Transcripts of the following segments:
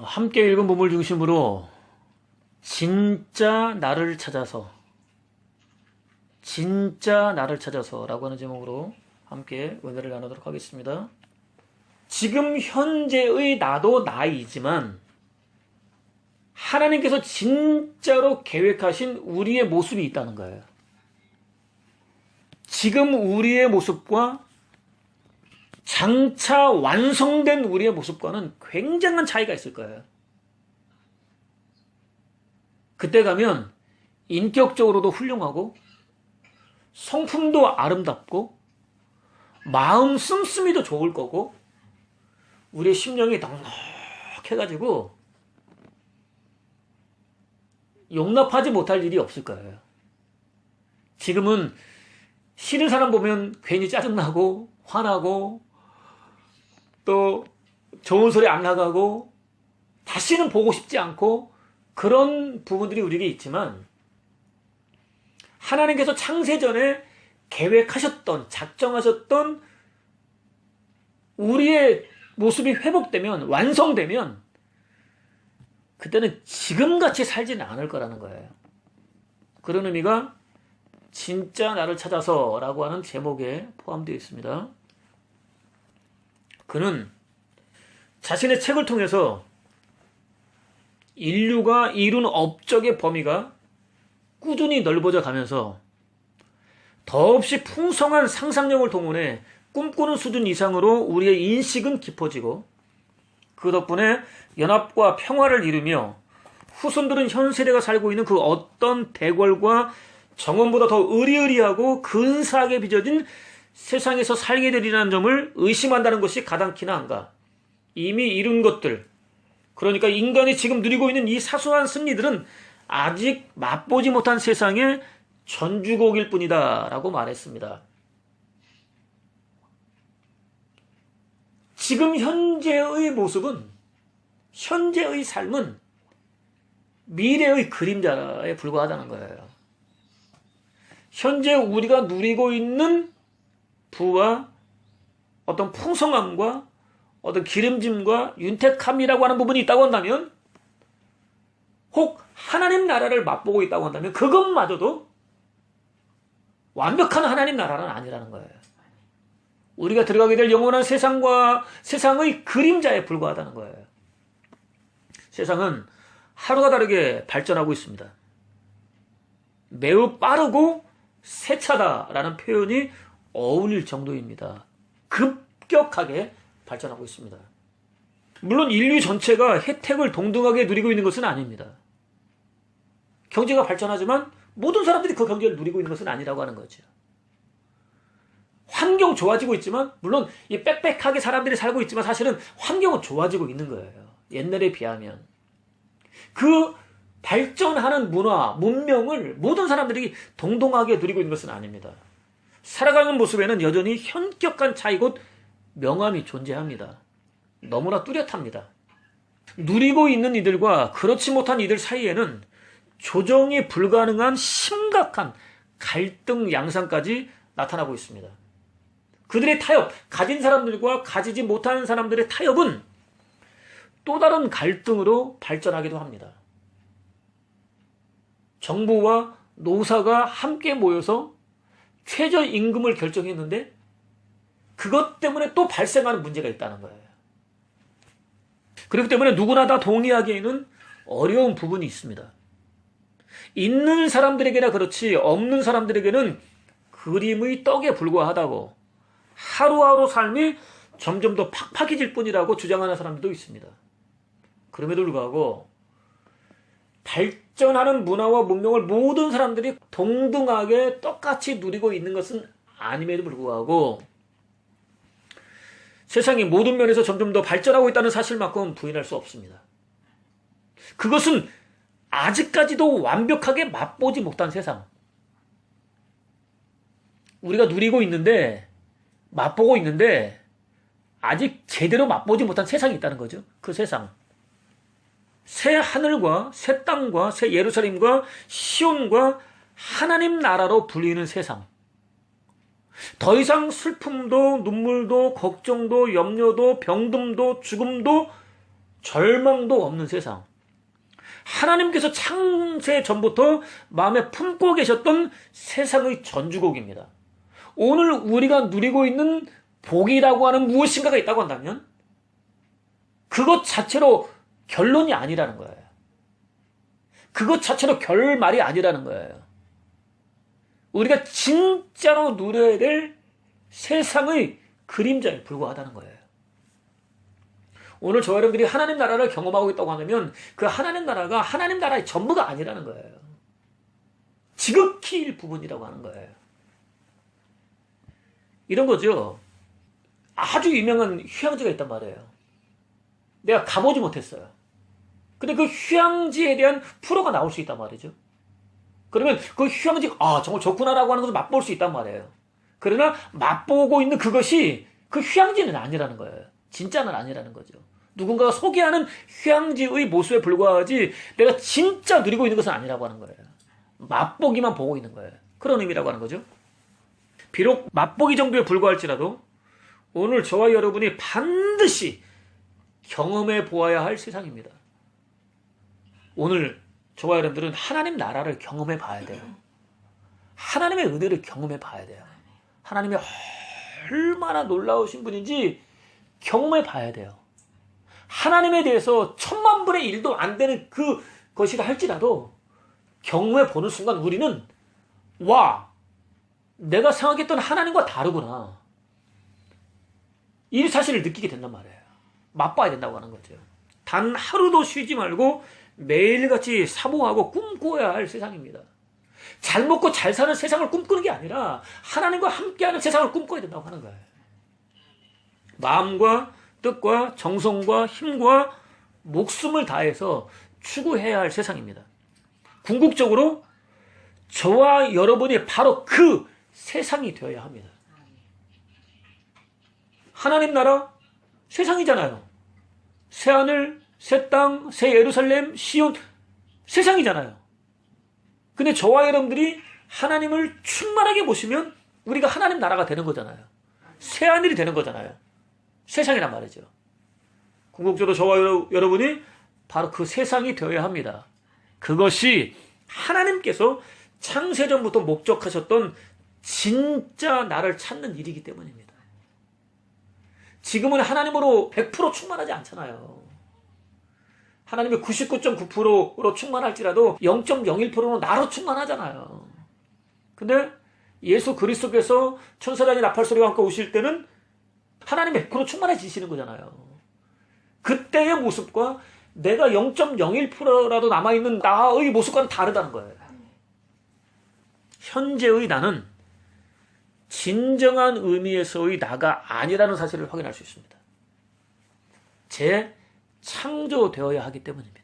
함께 읽은 본문 중심으로 진짜 나를 찾아서 라고 하는 제목으로 함께 은혜를 나누도록 하겠습니다. 지금 현재의 나도 나이지만 하나님께서 진짜로 계획하신 우리의 모습이 있다는 거예요. 지금 우리의 모습과 장차 완성된 우리의 모습과는 굉장한 차이가 있을 거예요. 그때 가면 인격적으로도 훌륭하고 성품도 아름답고 마음 씀씀이도 좋을 거고 우리의 심령이 넉넉해가지고 용납하지 못할 일이 없을 거예요. 지금은 싫은 사람 보면 괜히 짜증나고 화나고 또 좋은 소리 안 나가고 다시는 보고 싶지 않고 그런 부분들이 우리에게 있지만 하나님께서 창세전에 계획하셨던 작정하셨던 우리의 모습이 회복되면 완성되면 그때는 지금같이 살지는 않을 거라는 거예요. 그런 의미가 진짜 나를 찾아서 라고 하는 제목에 포함되어 있습니다. 그는 자신의 책을 통해서 인류가 이룬 업적의 범위가 꾸준히 넓어져 가면서 더없이 풍성한 상상력을 동원해 꿈꾸는 수준 이상으로 우리의 인식은 깊어지고 그 덕분에 연합과 평화를 이루며 후손들은 현 세대가 살고 있는 그 어떤 대궐과 정원보다 더 으리으리하고 근사하게 빚어진 세상에서 살게 되리라는 점을 의심한다는 것이 가당키나 한가. 이미 이룬 것들, 그러니까 인간이 지금 누리고 있는 이 사소한 승리들은 아직 맛보지 못한 세상의 전주곡일 뿐이다 라고 말했습니다. 지금 현재의 모습은, 현재의 삶은 미래의 그림자에 불과하다는 거예요. 현재 우리가 누리고 있는 부와 어떤 풍성함과 어떤 기름짐과 윤택함이라고 하는 부분이 있다고 한다면, 혹 하나님 나라를 맛보고 있다고 한다면 그것마저도 완벽한 하나님 나라는 아니라는 거예요. 우리가 들어가게 될 영원한 세상의 그림자에 불과하다는 거예요. 세상은 하루가 다르게 발전하고 있습니다. 매우 빠르고 세차다라는 표현이 어울릴 정도입니다. 급격하게 발전하고 있습니다. 물론 인류 전체가 혜택을 동등하게 누리고 있는 것은 아닙니다. 경제가 발전하지만 모든 사람들이 그 경제를 누리고 있는 것은 아니라고 하는 거죠. 환경 좋아지고 있지만, 물론 이 빽빽하게 사람들이 살고 있지만 사실은 환경은 좋아지고 있는 거예요. 옛날에 비하면. 그 발전하는 문화, 문명을 모든 사람들이 동등하게 누리고 있는 것은 아닙니다. 살아가는 모습에는 여전히 현격한 차이 곧 명암이 존재합니다. 너무나 뚜렷합니다. 누리고 있는 이들과 그렇지 못한 이들 사이에는 조정이 불가능한 심각한 갈등 양상까지 나타나고 있습니다. 그들의 타협, 가진 사람들과 가지지 못하는 사람들의 타협은 또 다른 갈등으로 발전하기도 합니다. 정부와 노사가 함께 모여서 최저임금을 결정했는데 그것 때문에 또 발생하는 문제가 있다는 거예요. 그렇기 때문에 누구나 다 동의하기에는 어려운 부분이 있습니다. 있는 사람들에게나 그렇지 없는 사람들에게는 그림의 떡에 불과하다고, 하루하루 삶이 점점 더 팍팍해질 뿐이라고 주장하는 사람들도 있습니다. 그럼에도 불구하고 발전하는 문화와 문명을 모든 사람들이 동등하게 똑같이 누리고 있는 것은 아님에도 불구하고 세상이 모든 면에서 점점 더 발전하고 있다는 사실만큼 부인할 수 없습니다. 그것은 아직까지도 완벽하게 맛보지 못한 세상, 우리가 누리고 있는데, 맛보고 있는데 아직 제대로 맛보지 못한 세상이 있다는 거죠. 그 세상, 새 하늘과 새 땅과 새 예루살렘과 시온과 하나님 나라로 불리는 세상, 더 이상 슬픔도 눈물도 걱정도 염려도 병듦도 죽음도 절망도 없는 세상. 하나님께서 창세 전부터 마음에 품고 계셨던 세상의 전주곡입니다. 오늘 우리가 누리고 있는 복이라고 하는 무엇인가가 있다고 한다면 그것 자체로 결론이 아니라는 거예요. 그것 자체로 결말이 아니라는 거예요. 우리가 진짜로 누려야 될 세상의 그림자에 불과하다는 거예요. 오늘 저 여러분들이 하나님 나라를 경험하고 있다고 하면 그 하나님 나라가 하나님 나라의 전부가 아니라는 거예요. 지극히 일부분이라고 하는 거예요. 이런 거죠. 아주 유명한 휴양지가 있단 말이에요. 내가 가보지 못했어요. 근데 그 휴양지에 대한 프로가 나올 수 있단 말이죠. 그러면 그 휴양지, 정말 좋구나라고 하는 것을 맛볼 수 있단 말이에요. 그러나 맛보고 있는 그것이 그 휴양지는 아니라는 거예요. 진짜는 아니라는 거죠. 누군가가 소개하는 휴양지의 모습에 불과하지 내가 진짜 누리고 있는 것은 아니라고 하는 거예요. 맛보기만 보고 있는 거예요. 그런 의미라고 하는 거죠. 비록 맛보기 정도에 불과할지라도 오늘 저와 여러분이 반드시 경험해 보아야 할 세상입니다. 오늘 저와 여러분들은 하나님 나라를 경험해 봐야 돼요. 하나님의 은혜를 경험해 봐야 돼요. 하나님이 얼마나 놀라우신 분인지 경험해 봐야 돼요. 하나님에 대해서 1000만분의 1도 안 되는 그것이라 할지라도 경험해 보는 순간 우리는 내가 생각했던 하나님과 다르구나. 이 사실을 느끼게 된단 말이에요. 맛봐야 된다고 하는 거죠. 단 하루도 쉬지 말고 매일같이 사모하고 꿈꿔야 할 세상입니다. 잘 먹고 잘 사는 세상을 꿈꾸는 게 아니라 하나님과 함께하는 세상을 꿈꿔야 된다고 하는 거예요. 마음과 뜻과 정성과 힘과 목숨을 다해서 추구해야 할 세상입니다. 궁극적으로 저와 여러분이 바로 그 세상이 되어야 합니다. 하나님 나라 세상이잖아요. 새하늘, 새 땅, 새 예루살렘, 시온 세상이잖아요. 근데 저와 여러분들이 하나님을 충만하게 보시면 우리가 하나님 나라가 되는 거잖아요. 새하늘이 되는 거잖아요. 세상이란 말이죠. 궁극적으로 저와 여러분이 바로 그 세상이 되어야 합니다. 그것이 하나님께서 창세전부터 목적하셨던 진짜 나를 찾는 일이기 때문입니다. 지금은 하나님으로 100% 충만하지 않잖아요. 하나님이 99.9%로 충만할지라도 0.01%로 나로 충만하잖아요. 근데 예수 그리스도께서 천사장이 나팔소리와 함께 오실 때는 하나님 100% 충만해지시는 거잖아요. 그때의 모습과 내가 0.01%라도 남아있는 나의 모습과는 다르다는 거예요. 현재의 나는 진정한 의미에서의 나가 아니라는 사실을 확인할 수 있습니다. 재창조되어야 하기 때문입니다.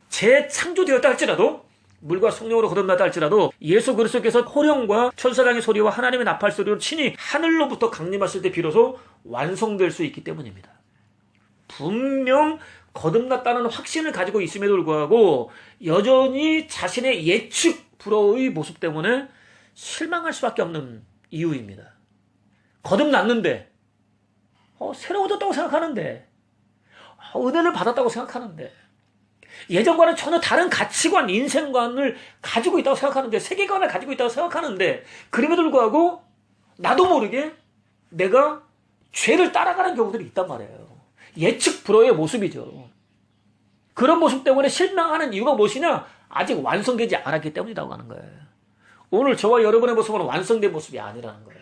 재창조되었다 할지라도 물과 성령으로 거듭났다 할지라도 예수 그리스도께서 호령과 천사장의 소리와 하나님의 나팔 소리로 친히 하늘로부터 강림하실 때 비로소 완성될 수 있기 때문입니다. 분명 거듭났다는 확신을 가지고 있음에도 불구하고 여전히 자신의 예측 불허의 모습 때문에 실망할 수밖에 없는 이유입니다. 거듭났는데 새로워졌다고 생각하는데 은혜를 받았다고 생각하는데 예전과는 전혀 다른 가치관, 인생관을 가지고 있다고 생각하는데 세계관을 가지고 있다고 생각하는데 그럼에도 불구하고 나도 모르게 내가 죄를 따라가는 경우들이 있단 말이에요. 예측 불허의 모습이죠. 그런 모습 때문에 실망하는 이유가 무엇이냐? 아직 완성되지 않았기 때문이라고 하는 거예요. 오늘 저와 여러분의 모습은 완성된 모습이 아니라는 거예요.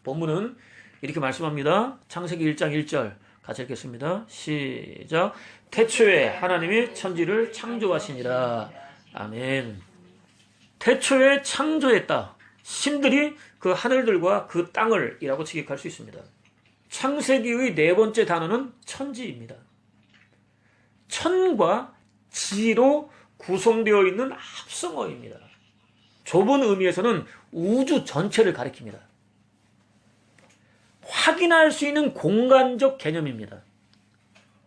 본문은 이렇게 말씀합니다. 창세기 1장 1절 같이 읽겠습니다. 시작. 태초에 하나님이 천지를 창조하시니라. 아멘. 태초에 창조했다. 신들이 그 하늘들과 그 땅을 이라고 직역할 수 있습니다. 창세기의 네 번째 단어는 천지입니다. 천과 지로 구성되어 있는 합성어입니다. 좁은 의미에서는 우주 전체를 가리킵니다. 확인할 수 있는 공간적 개념입니다.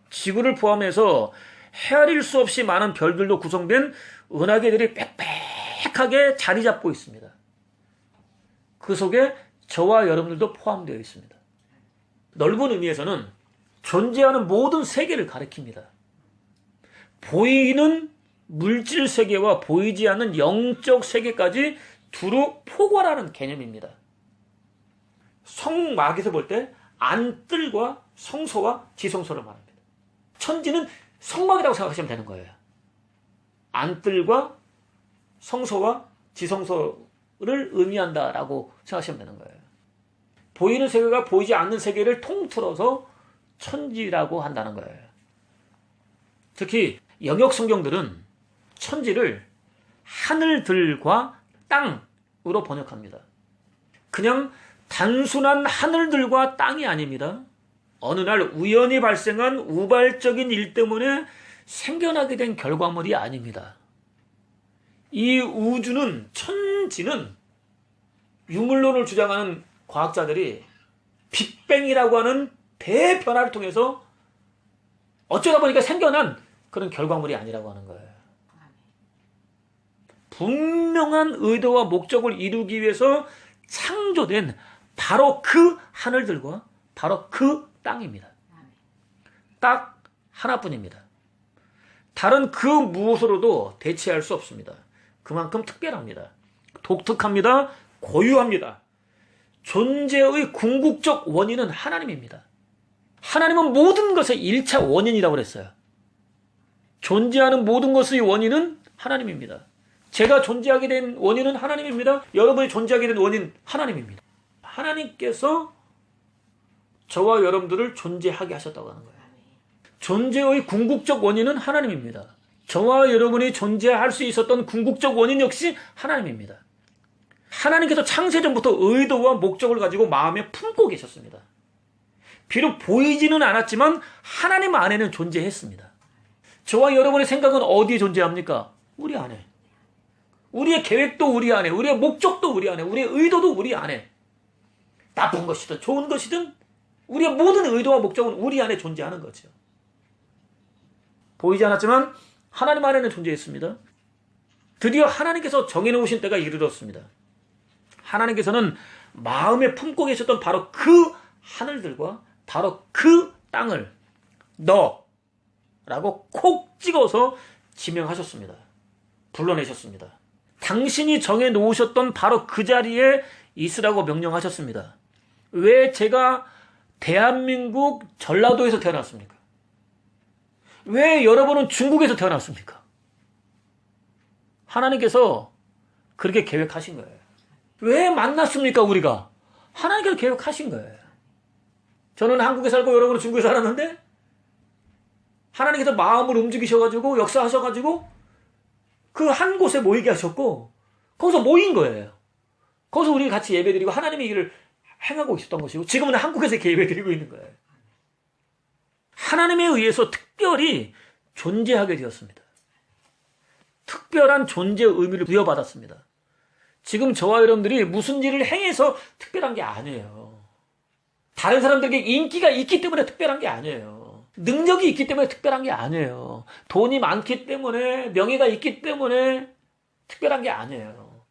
지구를 포함해서 헤아릴 수 없이 많은 별들로 구성된 은하계들이 빽빽하게 자리 잡고 있습니다. 그 속에 저와 여러분들도 포함되어 있습니다. 넓은 의미에서는 존재하는 모든 세계를 가리킵니다. 보이는 물질 세계와 보이지 않는 영적 세계까지 두루 포괄하는 개념입니다. 성막에서 볼 때 안뜰과 성소와 지성소를 말합니다. 천지는 성막이라고 생각하시면 되는 거예요. 안뜰과 성소와 지성소를 의미한다라고 생각하시면 되는 거예요. 보이는 세계가 보이지 않는 세계를 통틀어서 천지라고 한다는 거예요. 특히 영역 성경들은 천지를 하늘들과 땅으로 번역합니다. 그냥 단순한 하늘들과 땅이 아닙니다. 어느 날 우연히 발생한 우발적인 일 때문에 생겨나게 된 결과물이 아닙니다. 이 우주는, 천지는 유물론을 주장하는 과학자들이 빅뱅이라고 하는 대변화를 통해서 어쩌다 보니까 생겨난 그런 결과물이 아니라고 하는 거예요. 분명한 의도와 목적을 이루기 위해서 창조된 바로 그 하늘들과 바로 그 땅입니다. 딱 하나뿐입니다. 다른 그 무엇으로도 대체할 수 없습니다. 그만큼 특별합니다. 독특합니다. 고유합니다. 존재의 궁극적 원인은 하나님입니다. 하나님은 모든 것의 1차 원인이라고 그랬어요. 존재하는 모든 것의 원인은 하나님입니다. 제가 존재하게 된 원인은 하나님입니다. 여러분이 존재하게 된 원인 하나님입니다. 하나님께서 저와 여러분들을 존재하게 하셨다고 하는 거예요. 존재의 궁극적 원인은 하나님입니다. 저와 여러분이 존재할 수 있었던 궁극적 원인 역시 하나님입니다. 하나님께서 창세전부터 의도와 목적을 가지고 마음에 품고 계셨습니다. 비록 보이지는 않았지만 하나님 안에는 존재했습니다. 저와 여러분의 생각은 어디에 존재합니까? 우리 안에. 우리의 계획도 우리 안에, 우리의 목적도 우리 안에, 우리의 의도도 우리 안에. 나쁜 것이든 좋은 것이든 우리의 모든 의도와 목적은 우리 안에 존재하는 거죠. 보이지 않았지만 하나님 안에는 존재했습니다. 드디어 하나님께서 정해놓으신 때가 이르렀습니다. 하나님께서는 마음에 품고 계셨던 바로 그 하늘들과 바로 그 땅을 너라고 콕 찍어서 지명하셨습니다. 불러내셨습니다. 당신이 정해놓으셨던 바로 그 자리에 있으라고 명령하셨습니다. 왜 제가 대한민국 전라도에서 태어났습니까? 왜 여러분은 중국에서 태어났습니까? 하나님께서 그렇게 계획하신 거예요. 왜 만났습니까, 우리가? 하나님께서 계획하신 거예요. 저는 한국에 살고 여러분은 중국에 살았는데 하나님께서 마음을 움직이셔가지고 역사하셔가지고 그 한 곳에 모이게 하셨고 거기서 모인 거예요. 거기서 우리 같이 예배드리고 하나님의 일을 행하고 있었던 것이고 지금은 한국에서 이렇게 예배드리고 있는 거예요. 하나님에 의해서 특별히 존재하게 되었습니다. 특별한 존재의 의미를 부여받았습니다. 지금 저와 여러분들이 무슨 일을 행해서 특별한 게 아니에요. 다른 사람들에게 인기가 있기 때문에 특별한 게 아니에요. 능력이 있기 때문에 특별한 게 아니에요. 돈이 많기 때문에, 명예가 있기 때문에 특별한 게 아니에요.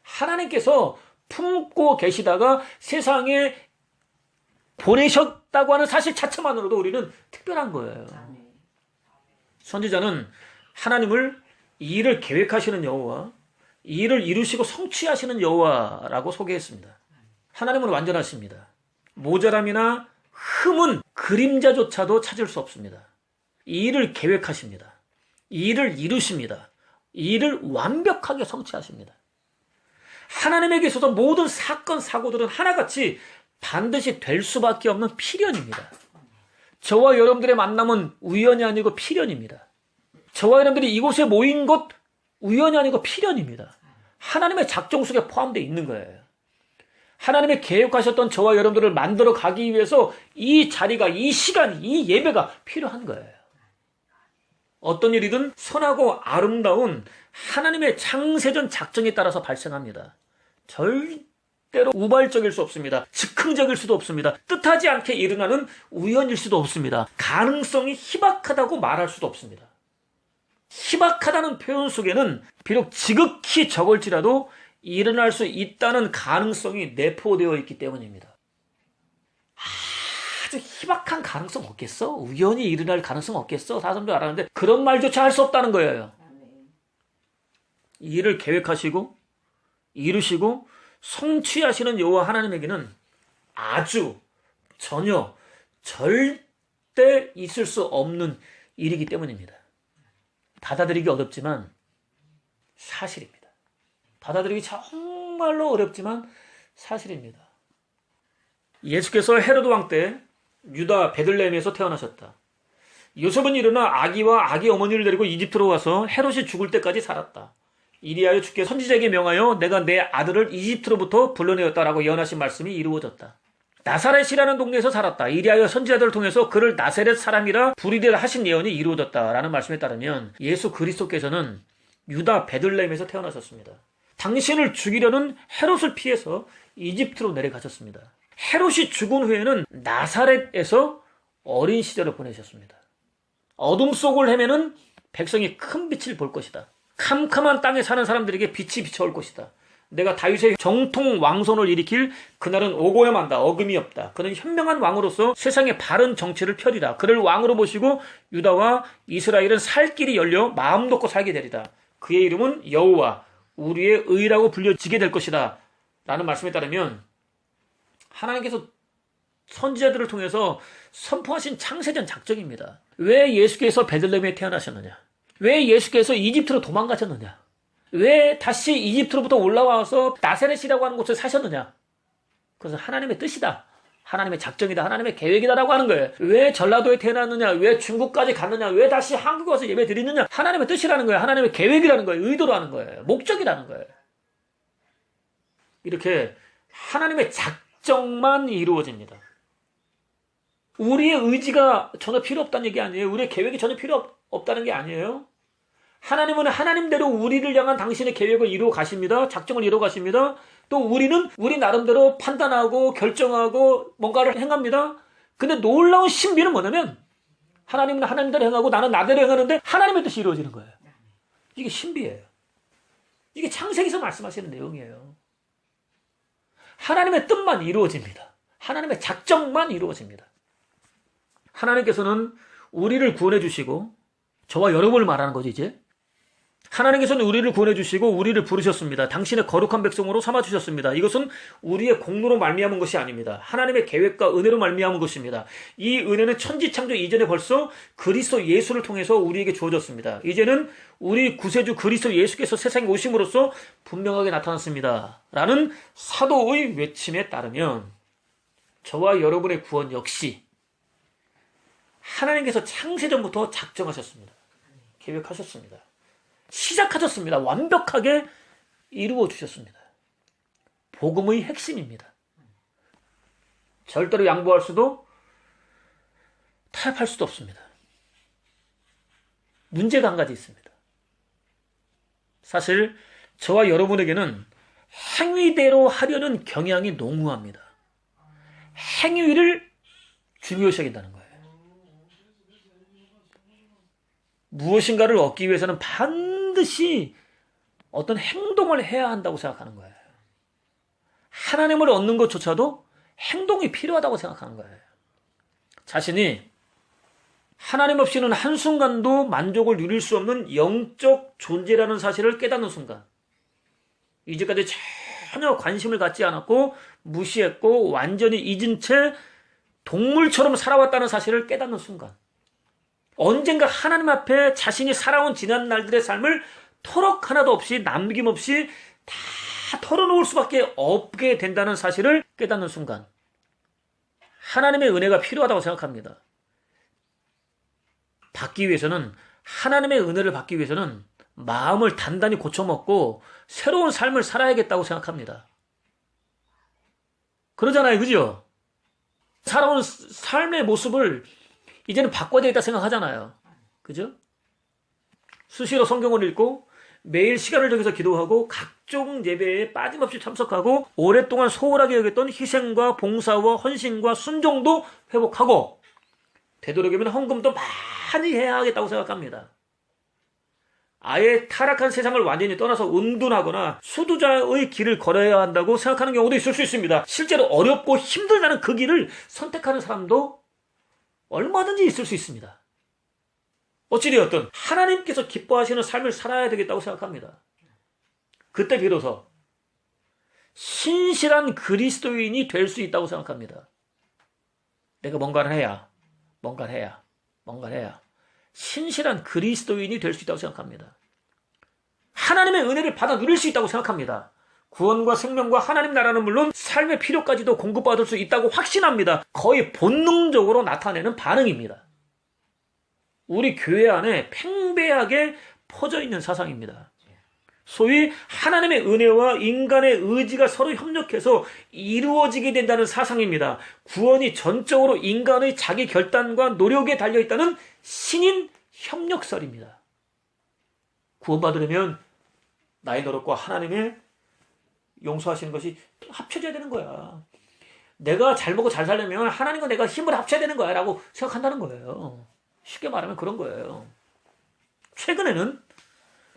하나님께서 품고 계시다가 세상에 보내셨다고 하는 사실 자체만으로도 우리는 특별한 거예요. 선지자는 하나님을 이 일을 계획하시는 여호와, 이 일을 이루시고 성취하시는 여호와라고 소개했습니다. 하나님은 완전하십니다. 모자람이나 흠은 그림자조차도 찾을 수 없습니다. 이 일을 계획하십니다. 이 일을 이루십니다. 이 일을 완벽하게 성취하십니다. 하나님에게 있어서 모든 사건, 사고들은 하나같이 반드시 될 수밖에 없는 필연입니다. 저와 여러분들의 만남은 우연이 아니고 필연입니다. 저와 여러분들이 이곳에 모인 것 우연이 아니고 필연입니다. 하나님의 작정 속에 포함되어 있는 거예요. 하나님의 계획하셨던 저와 여러분들을 만들어 가기 위해서 이 자리가, 이 시간이, 이 예배가 필요한 거예요. 어떤 일이든 선하고 아름다운 하나님의 창세전 작정에 따라서 발생합니다. 절대로 우발적일 수 없습니다. 즉흥적일 수도 없습니다. 뜻하지 않게 일어나는 우연일 수도 없습니다. 가능성이 희박하다고 말할 수도 없습니다. 희박하다는 표현 속에는 비록 지극히 적을지라도 일어날 수 있다는 가능성이 내포되어 있기 때문입니다. 아주 희박한 가능성 없겠어? 우연히 일어날 가능성 없겠어? 사람들 알았는데 그런 말조차 할 수 없다는 거예요. 이 일을 계획하시고 이루시고 성취하시는 여호와 하나님에게는 아주 전혀 절대 있을 수 없는 일이기 때문입니다. 받아들이기 어렵지만 사실입니다. 받아들이기 정말로 어렵지만 사실입니다. 예수께서 헤로드 왕 때 유다 베들레헴에서 태어나셨다. 요셉은 일어나 아기와 아기 어머니를 데리고 이집트로 와서 헤롯이 죽을 때까지 살았다. 이리하여 주께 선지자에게 명하여 내가 내 아들을 이집트로부터 불러내었다라고 예언하신 말씀이 이루어졌다. 나사렛이라는 동네에서 살았다. 이리하여 선지자들을 통해서 그를 나사렛 사람이라 부르리라 하신 예언이 이루어졌다라는 말씀에 따르면 예수 그리스도께서는 유다 베들레헴에서 태어나셨습니다. 당신을 죽이려는 헤롯을 피해서 이집트로 내려가셨습니다. 헤롯이 죽은 후에는 나사렛에서 어린 시절을 보내셨습니다. 어둠 속을 헤매는 백성이 큰 빛을 볼 것이다. 캄캄한 땅에 사는 사람들에게 빛이 비춰올 것이다. 내가 다윗의 정통 왕손을 일으킬 그날은 오고야 만다. 어금이 없다. 그는 현명한 왕으로서 세상의 바른 정치를 펴리라. 그를 왕으로 모시고 유다와 이스라엘은 살 길이 열려 마음 놓고 살게 되리다. 그의 이름은 여호와 우리의 의라고 불려지게 될 것이다. 라는 말씀에 따르면 하나님께서 선지자들을 통해서 선포하신 창세전 작정입니다. 왜 예수께서 베들레헴에 태어나셨느냐? 왜 예수께서 이집트로 도망가셨느냐? 왜 다시 이집트로부터 올라와서 나사렛이라고 하는 곳에 사셨느냐? 그것은 하나님의 뜻이다. 하나님의 작정이다. 하나님의 계획이다라고 하는 거예요. 왜 전라도에 태어났느냐? 왜 중국까지 갔느냐? 왜 다시 한국에 와서 예배 드리느냐? 하나님의 뜻이라는 거예요. 하나님의 계획이라는 거예요. 의도라는 거예요. 목적이라는 거예요. 이렇게 하나님의 작정만 이루어집니다. 우리의 의지가 전혀 필요 없다는 얘기 아니에요. 우리의 계획이 전혀 필요 없다는 게 아니에요. 하나님은 하나님대로 우리를 향한 당신의 계획을 이루어 가십니다. 작정을 이루어 가십니다. 또 우리는 우리 나름대로 판단하고 결정하고 뭔가를 행합니다. 근데 놀라운 신비는 뭐냐면 하나님은 하나님대로 행하고 나는 나대로 행하는데 하나님의 뜻이 이루어지는 거예요. 이게 신비예요. 이게 창세기에서 말씀하시는 내용이에요. 하나님의 뜻만 이루어집니다. 하나님의 작정만 이루어집니다. 하나님께서는 우리를 구원해 주시고 저와 여러분을 말하는 거죠 이제. 하나님께서는 우리를 구원해 주시고 우리를 부르셨습니다. 당신의 거룩한 백성으로 삼아주셨습니다. 이것은 우리의 공로로 말미암은 것이 아닙니다. 하나님의 계획과 은혜로 말미암은 것입니다. 이 은혜는 천지창조 이전에 벌써 그리스도 예수를 통해서 우리에게 주어졌습니다. 이제는 우리 구세주 그리스도 예수께서 세상에 오심으로써 분명하게 나타났습니다. 라는 사도의 외침에 따르면 저와 여러분의 구원 역시 하나님께서 창세전부터 작정하셨습니다. 계획하셨습니다. 시작하셨습니다. 완벽하게 이루어 주셨습니다. 복음의 핵심입니다. 절대로 양보할 수도 타협할 수도 없습니다. 문제가 한 가지 있습니다. 사실 저와 여러분에게는 행위대로 하려는 경향이 농후합니다. 행위를 중요시 여긴다는 거예요. 무엇인가를 얻기 위해서는 반드시 어떤 행동을 해야 한다고 생각하는 거예요. 하나님을 얻는 것조차도 행동이 필요하다고 생각하는 거예요. 자신이 하나님 없이는 한순간도 만족을 누릴 수 없는 영적 존재라는 사실을 깨닫는 순간, 이제까지 전혀 관심을 갖지 않았고 무시했고 완전히 잊은 채 동물처럼 살아왔다는 사실을 깨닫는 순간, 언젠가 하나님 앞에 자신이 살아온 지난 날들의 삶을 터럭 하나도 없이 남김없이 다 털어놓을 수밖에 없게 된다는 사실을 깨닫는 순간 하나님의 은혜가 필요하다고 생각합니다. 받기 위해서는, 하나님의 은혜를 받기 위해서는 마음을 단단히 고쳐먹고 새로운 삶을 살아야겠다고 생각합니다. 그러잖아요. 그죠? 살아온 삶의 모습을 이제는 바꿔야 되겠다 생각하잖아요. 그죠? 수시로 성경을 읽고 매일 시간을 정해서 기도하고 각종 예배에 빠짐없이 참석하고 오랫동안 소홀하게 여겼던 희생과 봉사와 헌신과 순종도 회복하고 되도록이면 헌금도 많이 해야 하겠다고 생각합니다. 아예 타락한 세상을 완전히 떠나서 은둔하거나 수두자의 길을 걸어야 한다고 생각하는 경우도 있을 수 있습니다. 실제로 어렵고 힘들다는 그 길을 선택하는 사람도 얼마든지 있을 수 있습니다. 어찌되었든 하나님께서 기뻐하시는 삶을 살아야 되겠다고 생각합니다. 그때 비로소 신실한 그리스도인이 될 수 있다고 생각합니다. 내가 뭔가를 해야 신실한 그리스도인이 될 수 있다고 생각합니다. 하나님의 은혜를 받아 누릴 수 있다고 생각합니다. 구원과 생명과 하나님 나라는 물론 삶의 필요까지도 공급받을 수 있다고 확신합니다. 거의 본능적으로 나타내는 반응입니다. 우리 교회 안에 팽배하게 퍼져 있는 사상입니다. 소위 하나님의 은혜와 인간의 의지가 서로 협력해서 이루어지게 된다는 사상입니다. 구원이 전적으로 인간의 자기 결단과 노력에 달려있다는 신인 협력설입니다. 구원받으려면 나의 노력과 하나님의 용서하시는 것이 합쳐져야 되는 거야. 내가 잘 먹고 잘 살려면 하나님과 내가 힘을 합쳐야 되는 거야 라고 생각한다는 거예요. 쉽게 말하면 그런 거예요. 최근에는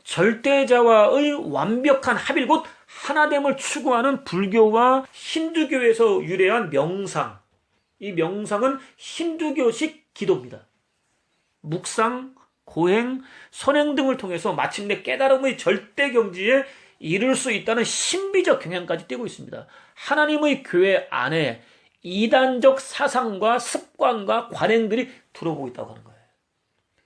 절대자와의 완벽한 합일 곧 하나됨을 추구하는 불교와 힌두교에서 유래한 명상. 이 명상은 힌두교식 기도입니다. 묵상, 고행, 선행 등을 통해서 마침내 깨달음의 절대 경지에 이룰 수 있다는 신비적 경향까지 띠고 있습니다. 하나님의 교회 안에 이단적 사상과 습관과 관행들이 들어오고 있다고 하는 거예요.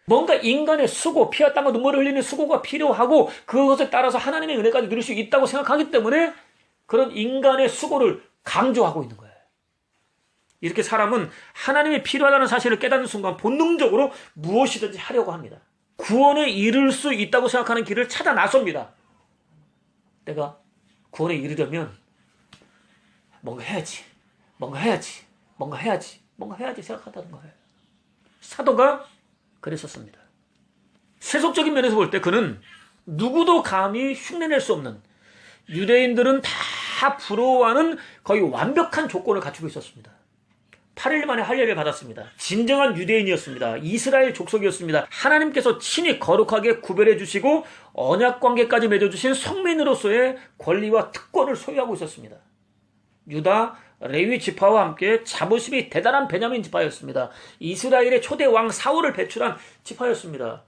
뭔가 인간의 수고, 피와 땀과 눈물을 흘리는 수고가 필요하고 그것에 따라서 하나님의 은혜까지 누릴 수 있다고 생각하기 때문에 그런 인간의 수고를 강조하고 있는 거예요. 이렇게 사람은 하나님이 필요하다는 사실을 깨닫는 순간 본능적으로 무엇이든지 하려고 합니다. 구원에 이를 수 있다고 생각하는 길을 찾아 나섭니다. 내가 구원에 이르려면 뭔가 해야지 생각한다는 거예요. 사도가 그랬었습니다. 세속적인 면에서 볼 때 그는 누구도 감히 흉내낼 수 없는, 유대인들은 다 부러워하는 거의 완벽한 조건을 갖추고 있었습니다. 8일 만에 할례를 받았습니다. 진정한 유대인이었습니다. 이스라엘 족속이었습니다. 하나님께서 친히 거룩하게 구별해 주시고 언약 관계까지 맺어주신 성민으로서의 권리와 특권을 소유하고 있었습니다. 유다, 레위 지파와 함께 자부심이 대단한 베냐민 지파였습니다. 이스라엘의 초대 왕 사울을 배출한 지파였습니다.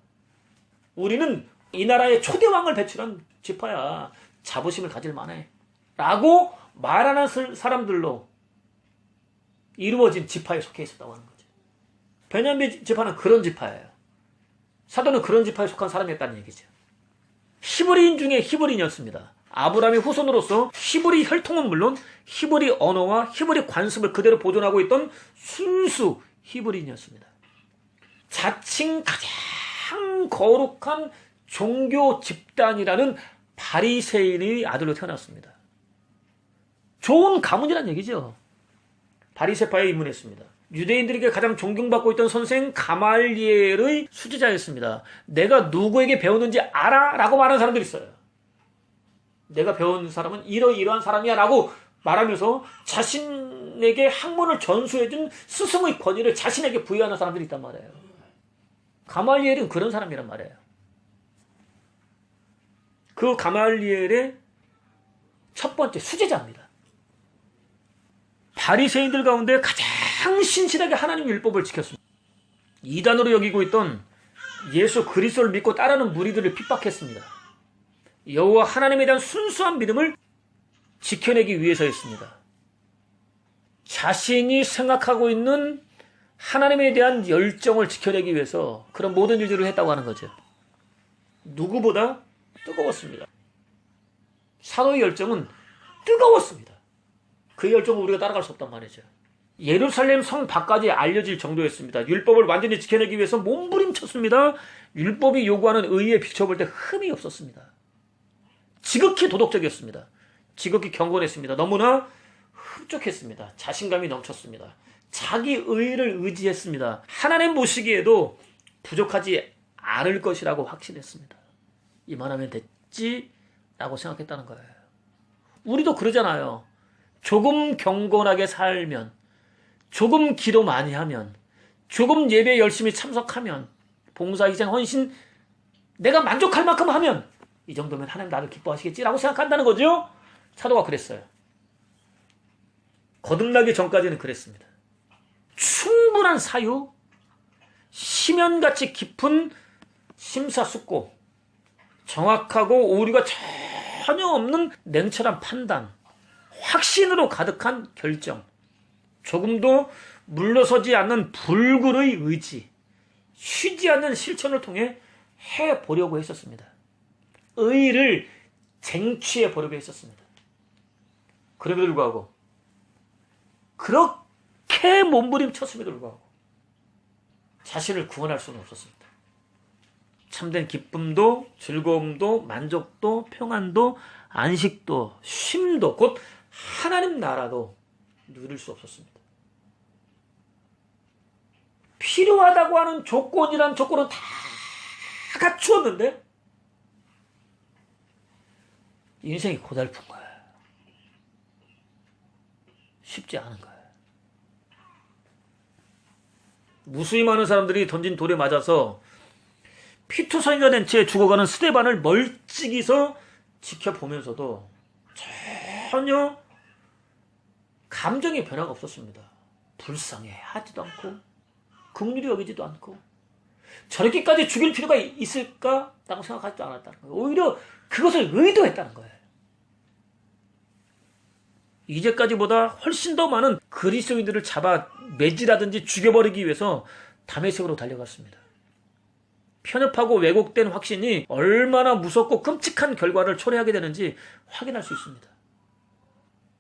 우리는 이 나라의 초대 왕을 배출한 지파야. 자부심을 가질 만해. 라고 말하는 사람들로 이루어진 지파에 속해 있었다고 하는 거죠. 베냐민 지파는 그런 지파예요. 사도는 그런 지파에 속한 사람이었다는 얘기죠. 히브리인 중에 히브리인이었습니다. 아브라함의 후손으로서 히브리 혈통은 물론 히브리 언어와 히브리 관습을 그대로 보존하고 있던 순수 히브리인이었습니다. 자칭 가장 거룩한 종교 집단이라는 바리새인의 아들로 태어났습니다. 좋은 가문이란 얘기죠. 바리새파에 입문했습니다. 유대인들에게 가장 존경받고 있던 선생 가말리엘의 수제자였습니다. 내가 누구에게 배웠는지 알아? 라고 말하는 사람들이 있어요. 내가 배운 사람은 이러이러한 사람이야 라고 말하면서 자신에게 학문을 전수해준 스승의 권위를 자신에게 부여하는 사람들이 있단 말이에요. 가말리엘은 그런 사람이란 말이에요. 그 가말리엘의 첫 번째 수제자입니다. 바리새인들 가운데 가장 신실하게 하나님 율법을 지켰습니다. 이단으로 여기고 있던 예수 그리스도를 믿고 따르는 무리들을 핍박했습니다. 여호와 하나님에 대한 순수한 믿음을 지켜내기 위해서였습니다. 자신이 생각하고 있는 하나님에 대한 열정을 지켜내기 위해서 그런 모든 일들을 했다고 하는 거죠. 누구보다 뜨거웠습니다. 사도의 열정은 뜨거웠습니다. 그 열정을 우리가 따라갈 수 없단 말이죠. 예루살렘 성 밖까지 알려질 정도였습니다. 율법을 완전히 지켜내기 위해서 몸부림쳤습니다. 율법이 요구하는 의에 비춰볼 때 흠이 없었습니다. 지극히 도덕적이었습니다. 지극히 경건했습니다. 너무나 흡족했습니다. 자신감이 넘쳤습니다. 자기 의를 의지했습니다. 하나님 보시기에도 부족하지 않을 것이라고 확신했습니다. 이만하면 됐지? 라고 생각했다는 거예요. 우리도 그러잖아요. 조금 경건하게 살면, 조금 기도 많이 하면, 조금 예배 열심히 참석하면, 봉사, 희생, 헌신 내가 만족할 만큼 하면 이 정도면 하나님 나를 기뻐하시겠지라고 생각한다는 거죠. 사도가 그랬어요. 거듭나기 전까지는 그랬습니다. 충분한 사유, 심연같이 깊은 심사숙고, 정확하고 오류가 전혀 없는 냉철한 판단, 확신으로 가득한 결정, 조금도 물러서지 않는 불굴의 의지, 쉬지 않는 실천을 통해 해보려고 했었습니다. 의의를 쟁취해 보려고 했었습니다. 그럼에도 불구하고 그렇게 몸부림쳤음에도 불구하고 자신을 구원할 수는 없었습니다. 참된 기쁨도 즐거움도 만족도 평안도 안식도 쉼도 곧 하나님 나라도 누릴 수 없었습니다. 필요하다고 하는 조건이란 조건은 다 갖추었는데 인생이 고달픈 거예요. 쉽지 않은 거예요. 무수히 많은 사람들이 던진 돌에 맞아서 피투성이가 된 채 죽어가는 스데반을 멀찍이서 지켜보면서도 전혀 감정의 변화가 없었습니다. 불쌍해하지도 않고 긍휼히 여기지도 않고 저렇게까지 죽일 필요가 있을까라고 생각하지도 않았다는 거예요. 오히려 그것을 의도했다는 거예요. 이제까지보다 훨씬 더 많은 그리스도인들을 잡아 매질하든지 죽여버리기 위해서 다메섹으로 달려갔습니다. 편협하고 왜곡된 확신이 얼마나 무섭고 끔찍한 결과를 초래하게 되는지 확인할 수 있습니다.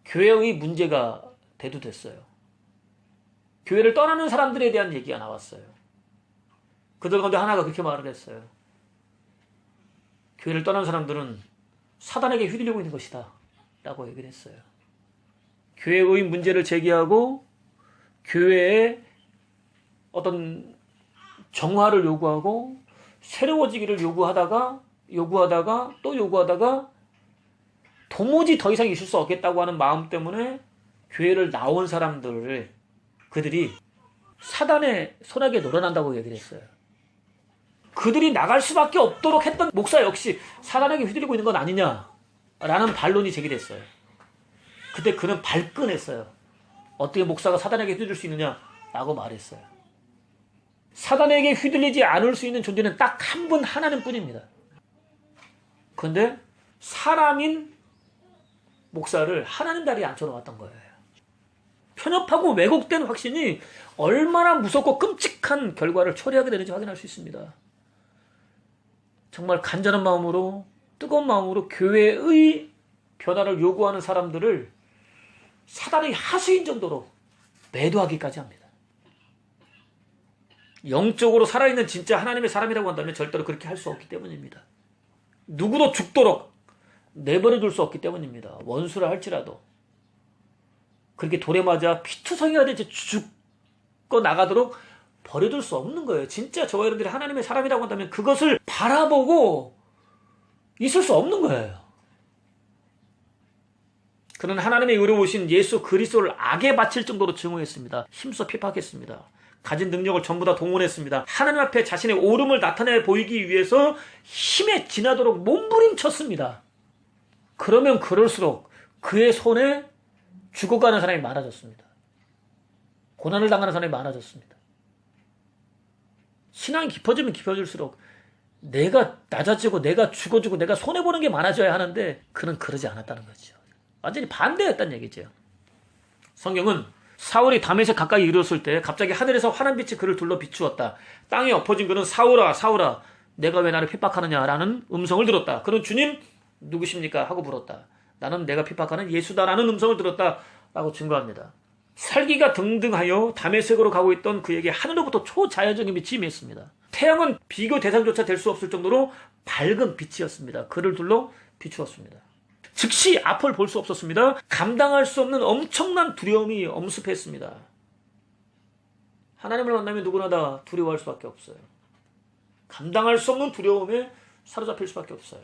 교회의 문제가 대두됐어요. 교회를 떠나는 사람들에 대한 얘기가 나왔어요. 그들 가운데 하나가 그렇게 말을 했어요. 교회를 떠난 사람들은 사단에게 휘둘리고 있는 것이다 라고 얘기를 했어요. 교회의 문제를 제기하고 교회의 어떤 정화를 요구하고 새로워지기를 요구하다가 또 요구하다가 도무지 더 이상 있을 수 없겠다고 하는 마음 때문에 교회를 나온 사람들을 그들이 사단의 손아귀에 놀아난다고 얘기를 했어요. 그들이 나갈 수밖에 없도록 했던 목사 역시 사단에게 휘둘리고 있는 건 아니냐라는 반론이 제기됐어요. 그때 그는 발끈했어요. 어떻게 목사가 사단에게 휘둘릴 수 있느냐라고 말했어요. 사단에게 휘둘리지 않을 수 있는 존재는 딱 한 분 하나님뿐입니다. 그런데 사람인 목사를 하나님 자리에 앉혀놓았던 거예요. 편협하고 왜곡된 확신이 얼마나 무섭고 끔찍한 결과를 초래하게 되는지 확인할 수 있습니다. 정말 간절한 마음으로 뜨거운 마음으로 교회의 변화를 요구하는 사람들을 사단의 하수인 정도로 매도하기까지 합니다. 영적으로 살아있는 진짜 하나님의 사람이라고 한다면 절대로 그렇게 할 수 없기 때문입니다. 누구도 죽도록 내버려둘 수 없기 때문입니다. 원수라 할지라도 그렇게 돌에 맞아 피투성이가 되지 죽고 나가도록 버려둘 수 없는 거예요. 진짜 저와 여러분들이 하나님의 사람이라고 한다면 그것을 바라보고 있을 수 없는 거예요. 그는 하나님의 의로우신 예수 그리스도를 악에 바칠 정도로 증오했습니다. 힘써 핍박했습니다. 가진 능력을 전부 다 동원했습니다. 하나님 앞에 자신의 옳음을 나타내 보이기 위해서 힘에 지나도록 몸부림쳤습니다. 그러면 그럴수록 그의 손에 죽어가는 사람이 많아졌습니다. 고난을 당하는 사람이 많아졌습니다. 신앙이 깊어지면 깊어질수록 내가 낮아지고 내가 죽어지고 내가 손해보는 게 많아져야 하는데 그는 그러지 않았다는 거죠. 완전히 반대였다는 얘기죠. 성경은 사울이 다메섹 가까이 이르렀을 때 갑자기 하늘에서 환한 빛이 그를 둘러 비추었다. 땅에 엎어진 그는 사울아 사울아 내가 왜 나를 핍박하느냐라는 음성을 들었다. 그는 주님 누구십니까? 하고 물었다. 나는 내가 핍박하는 예수다라는 음성을 들었다 라고 증거합니다. 살기가 등등하여 다메섹으로 가고 있던 그에게 하늘로부터 초자연적인 빛이 임했습니다. 태양은 비교 대상조차 될 수 없을 정도로 밝은 빛이었습니다. 그를 둘러 비추었습니다. 즉시 앞을 볼 수 없었습니다. 감당할 수 없는 엄청난 두려움이 엄습했습니다. 하나님을 만나면 누구나 다 두려워할 수밖에 없어요. 감당할 수 없는 두려움에 사로잡힐 수밖에 없어요.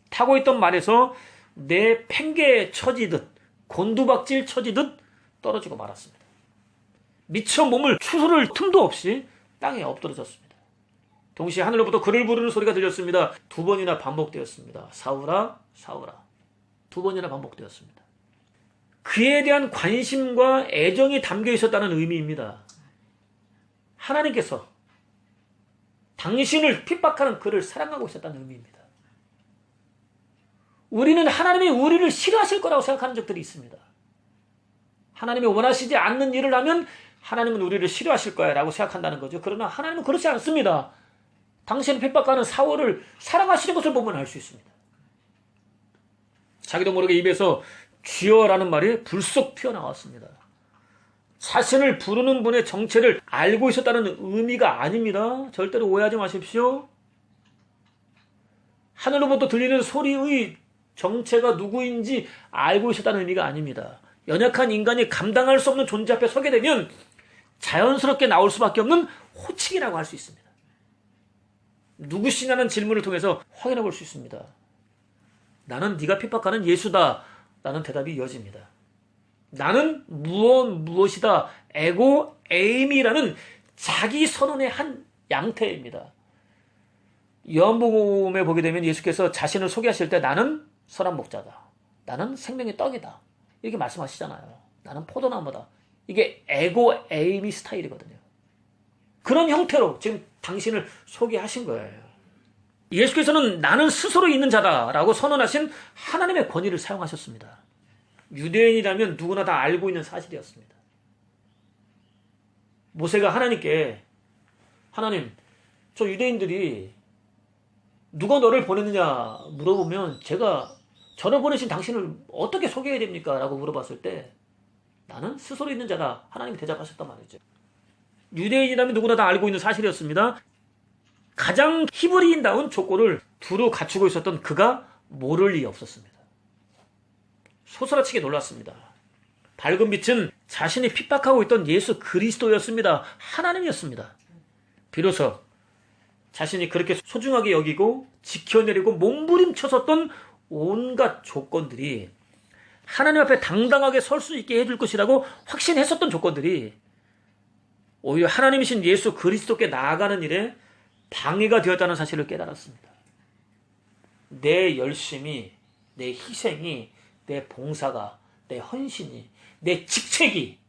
타고 있던 말에서 내 팽개에 처지듯 곤두박질 처지듯 떨어지고 말았습니다. 미처 몸을 추스를 틈도 없이 땅에 엎드러졌습니다. 동시에 하늘로부터 그를 부르는 소리가 들렸습니다. 2번이나 반복되었습니다. 사울아 사울아 2번이나 반복되었습니다. 그에 대한 관심과 애정이 담겨 있었다는 의미입니다. 하나님께서 당신을 핍박하는 그를 사랑하고 있었다는 의미입니다. 우리는 하나님이 우리를 싫어하실 거라고 생각하는 적들이 있습니다. 하나님이 원하시지 않는 일을 하면 하나님은 우리를 싫어하실 거야 라고 생각한다는 거죠. 그러나 하나님은 그렇지 않습니다. 당신을 핍박하는 사울을 사랑하시는 것을 보면 알 수 있습니다. 자기도 모르게 입에서 주여라는 말이 불쑥 튀어나왔습니다. 자신을 부르는 분의 정체를 알고 있었다는 의미가 아닙니다. 절대로 오해하지 마십시오. 하늘로부터 들리는 소리의 정체가 누구인지 알고 있었다는 의미가 아닙니다. 연약한 인간이 감당할 수 없는 존재 앞에 서게 되면 자연스럽게 나올 수밖에 없는 호칭이라고 할 수 있습니다. 누구시냐는 질문을 통해서 확인해 볼 수 있습니다. 나는 네가 핍박하는 예수다 라는 대답이 이어집니다. 나는 무엇이다 에고 에임이라는 자기 선언의 한 양태입니다. 요한복음에 보게 되면 예수께서 자신을 소개하실 때 나는 선한 목자다. 나는 생명의 떡이다. 이렇게 말씀하시잖아요. 나는 포도나무다. 이게 에고 에이미 스타일이거든요. 그런 형태로 지금 당신을 소개하신 거예요. 예수께서는 나는 스스로 있는 자다라고 선언하신 하나님의 권위를 사용하셨습니다. 유대인이라면 누구나 다 알고 있는 사실이었습니다. 모세가 하나님께 하나님, 저 유대인들이 누가 너를 보냈느냐 물어보면 제가 저를 보내신 당신을 어떻게 소개해야 됩니까? 라고 물어봤을 때 나는 스스로 있는 자다. 하나님이 대답하셨단 말이죠. 유대인이라면 누구나 다 알고 있는 사실이었습니다. 가장 히브리인다운 조건을 두루 갖추고 있었던 그가 모를 리 없었습니다. 소스라치게 놀랐습니다. 밝은 빛은 자신이 핍박하고 있던 예수 그리스도였습니다. 하나님이었습니다. 비로소 자신이 그렇게 소중하게 여기고 지켜내려고 몸부림쳐섰던 온갖 조건들이 하나님 앞에 당당하게 설 수 있게 해줄 것이라고 확신했었던 조건들이 오히려 하나님이신 예수 그리스도께 나아가는 일에 방해가 되었다는 사실을 깨달았습니다. 내 열심이, 내 희생이, 내 봉사가, 내 헌신이, 내 직책이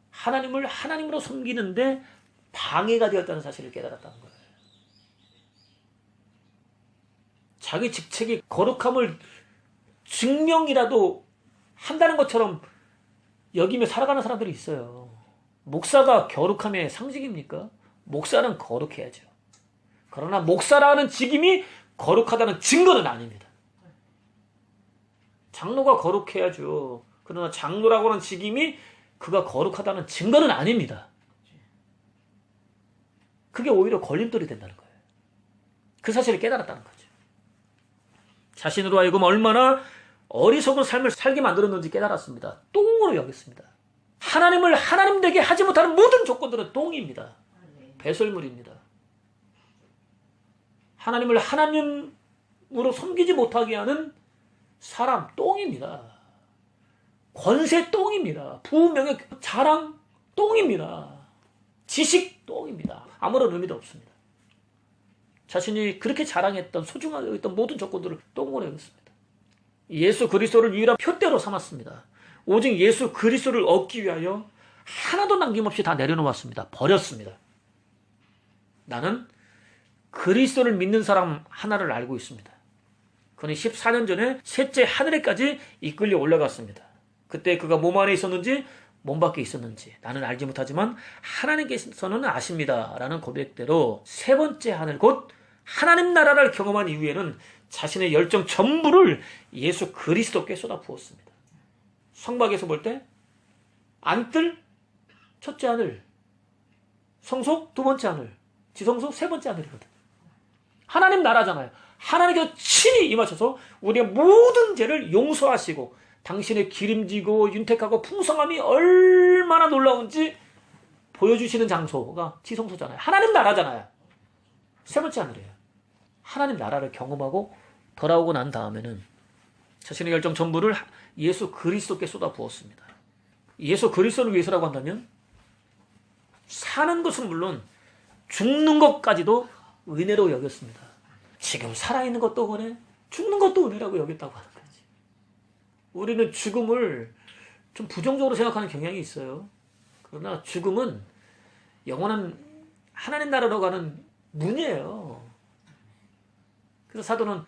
하나님을 하나님으로 섬기는데 방해가 되었다는 사실을 깨달았다는 거예요. 자기 직책이 거룩함을 증명이라도 한다는 것처럼 여기며 살아가는 사람들이 있어요. 목사가 거룩함의 상징입니까? 목사는 거룩해야죠. 그러나 목사라는 직임이 거룩하다는 증거는 아닙니다. 장로가 거룩해야죠. 그러나 장로라고 하는 직임이 그가 거룩하다는 증거는 아닙니다. 그게 오히려 걸림돌이 된다는 거예요. 그 사실을 깨달았다는 거죠. 자신으로 하여금 얼마나 어리석은 삶을 살게 만들었는지 깨달았습니다. 똥으로 여겼습니다. 하나님을 하나님 되게 하지 못하는 모든 조건들은 똥입니다. 배설물입니다. 하나님을 하나님으로 섬기지 못하게 하는 사람 똥입니다. 권세 똥입니다. 부명예 자랑 똥입니다. 지식 똥입니다. 아무런 의미도 없습니다. 자신이 그렇게 자랑했던 소중하게 여겼던 모든 조건들을 똥으로 여겼습니다. 예수 그리스도를 유일한 표대로 삼았습니다. 오직 예수 그리스도를 얻기 위하여 하나도 남김없이 다 내려놓았습니다. 버렸습니다. 나는 그리스도를 믿는 사람 하나를 알고 있습니다. 그는 14년 전에 셋째 하늘에까지 이끌려 올라갔습니다. 그때 그가 몸 안에 있었는지 몸 밖에 있었는지 나는 알지 못하지만 하나님께서는 아십니다. 라는 고백대로 세 번째 하늘 곧 하나님 나라를 경험한 이후에는 자신의 열정 전부를 예수 그리스도께 쏟아부었습니다. 성막에서 볼 때 안뜰 첫째 하늘, 성소 두 번째 하늘, 지성소 세 번째 하늘이거든. 하나님 나라잖아요. 하나님께서 친히 임하셔서 우리의 모든 죄를 용서하시고 당신의 기름지고 윤택하고 풍성함이 얼마나 놀라운지 보여주시는 장소가 지성소잖아요. 하나님 나라잖아요. 세 번째 하늘이에요. 하나님 나라를 경험하고 돌아오고 난 다음에는 자신의 열정 전부를 예수 그리스도께 쏟아부었습니다. 예수 그리스도를 위해서라고 한다면 사는 것은 물론 죽는 것까지도 은혜로 여겼습니다. 지금 살아있는 것도 은혜, 죽는 것도 은혜라고 여겼다고 하는 거지. 우리는 죽음을 좀 부정적으로 생각하는 경향이 있어요. 그러나 죽음은 영원한 하나님 나라로 가는 문이에요. 그래서 사도는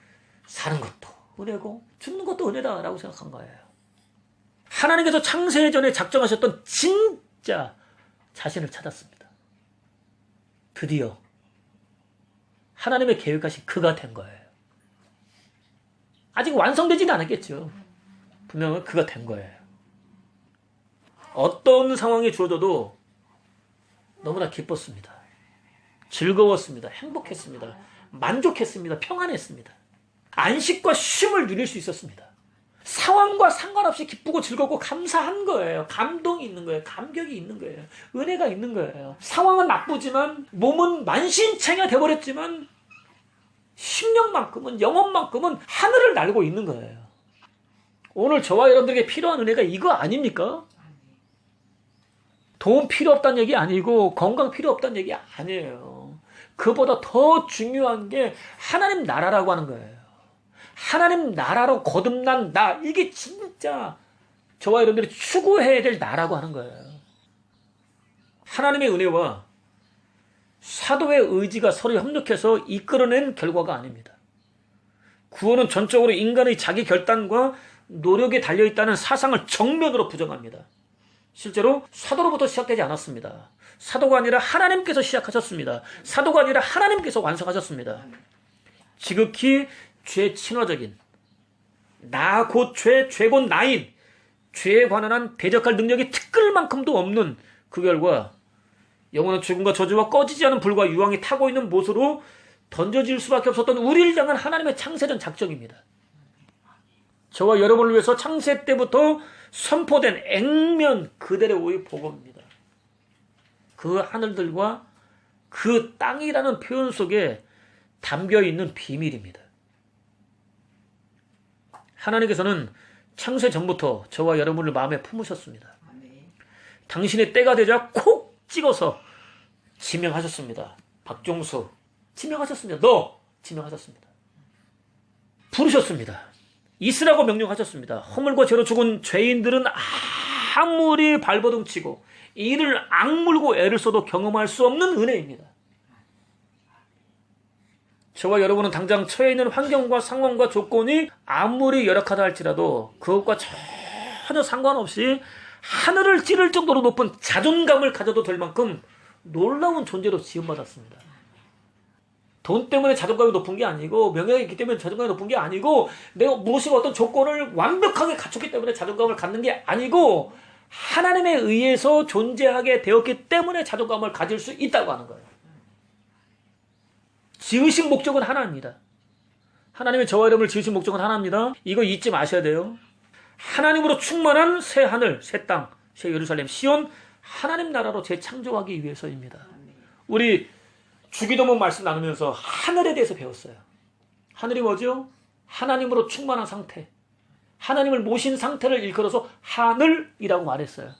사는 것도 은혜고 죽는 것도 은혜다라고 생각한 거예요. 하나님께서 창세 전에 작정하셨던 진짜 자신을 찾았습니다. 드디어 하나님의 계획하신 그가 된 거예요. 아직 완성되지는 않았겠죠. 분명히 그가 된 거예요. 어떤 상황이 주어져도 너무나 기뻤습니다. 즐거웠습니다. 행복했습니다. 만족했습니다. 평안했습니다. 안식과 쉼을 누릴 수 있었습니다. 상황과 상관없이 기쁘고 즐겁고 감사한 거예요. 감동이 있는 거예요. 감격이 있는 거예요. 은혜가 있는 거예요. 상황은 나쁘지만 몸은 만신창이가 돼버렸지만 심령만큼은 영혼만큼은 하늘을 날고 있는 거예요. 오늘 저와 여러분들에게 필요한 은혜가 이거 아닙니까? 돈 필요 없다는 얘기 아니고 건강 필요 없다는 얘기 아니에요. 그보다 더 중요한 게 하나님 나라라고 하는 거예요. 하나님 나라로 거듭난 나, 이게 진짜 저와 여러분들이 추구해야 될 나라고 하는 거예요. 하나님의 은혜와 사도의 의지가 서로 협력해서 이끌어낸 결과가 아닙니다. 구원은 전적으로 인간의 자기 결단과 노력에 달려있다는 사상을 정면으로 부정합니다. 실제로 사도로부터 시작되지 않았습니다. 사도가 아니라 하나님께서 시작하셨습니다. 사도가 아니라 하나님께서 완성하셨습니다. 지극히 죄 친화적인 나 곧 죄, 죄 곧 나인 죄에 관한 한 대적할 능력이 티끌 만큼도 없는 그 결과 영원한 죽음과 저주와 꺼지지 않은 불과 유황이 타고 있는 못으로 던져질 수밖에 없었던 우리를 향한 하나님의 창세전 작정입니다. 저와 여러분을 위해서 창세 때부터 선포된 액면 그대로의 복음입니다. 그 하늘들과 그 땅이라는 표현 속에 담겨있는 비밀입니다. 하나님께서는 창세 전부터 저와 여러분을 마음에 품으셨습니다. 당신의 때가 되자 콕 찍어서 지명하셨습니다. 박종수 지명하셨습니다. 너 지명하셨습니다. 부르셨습니다. 있으라고 명령하셨습니다. 허물과 죄로 죽은 죄인들은 아무리 발버둥치고 이를 악물고 애를 써도 경험할 수 없는 은혜입니다. 저와 여러분은 당장 처해 있는 환경과 상황과 조건이 아무리 열악하다 할지라도 그것과 전혀 상관없이 하늘을 찌를 정도로 높은 자존감을 가져도 될 만큼 놀라운 존재로 지음받았습니다. 돈 때문에 자존감이 높은 게 아니고 명예가 있기 때문에 자존감이 높은 게 아니고 내가 무엇인가 어떤 조건을 완벽하게 갖췄기 때문에 자존감을 갖는 게 아니고 하나님에 의해서 존재하게 되었기 때문에 자존감을 가질 수 있다고 하는 거예요. 지으신 목적은 하나입니다. 하나님의 저와 여러분을 지으신 목적은 하나입니다. 이거 잊지 마셔야 돼요. 하나님으로 충만한 새 하늘, 새 땅, 새 예루살렘, 시온, 하나님 나라로 재창조하기 위해서입니다. 우리 주기도문 말씀 나누면서 하늘에 대해서 배웠어요. 하늘이 뭐죠? 하나님으로 충만한 상태. 하나님을 모신 상태를 일컬어서 하늘이라고 말했어요.